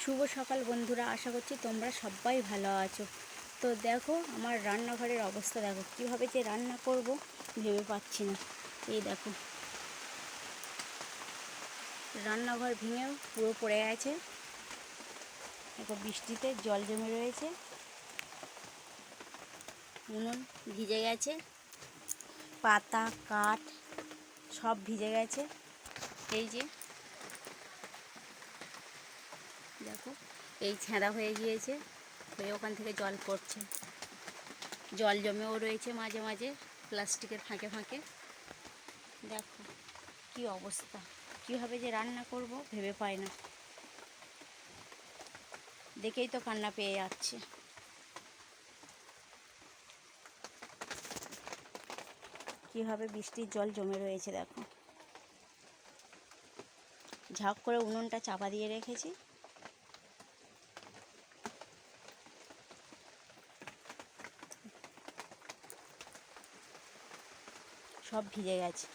শুভ সকাল বন্ধুরা, আশা করছি তোমরা সবাই ভালো আছো। তো দেখো আমার রান্নাঘরের অবস্থা, দেখো কীভাবে যে রান্না করব ভেবে পাচ্ছি না। এই দেখো রান্নাঘর ভেঙে পুরো পড়ে গেছে। দেখো বৃষ্টিতে জল জমে রয়েছে, উনুন ভিজে গেছে, পাতা কাঠ সব ভিজে গেছে। এই যে দেখো এই ছেঁড়া হয়ে গিয়েছে, হয়ে ওখান থেকে জল পড়ছে, জল জমেও রয়েছে মাঝে মাঝে প্লাস্টিকের ফাঁকে ফাঁকে। দেখো কি অবস্থা, কীভাবে যে রান্না করব ভেবে পাই না, দেখেই তো কান্না পেয়ে যাচ্ছে। কীভাবে বৃষ্টির জল জমে রয়েছে দেখো, ঝাঁক করে উনুনটা চাপা দিয়ে রেখেছি। সব ভিজে গেছে।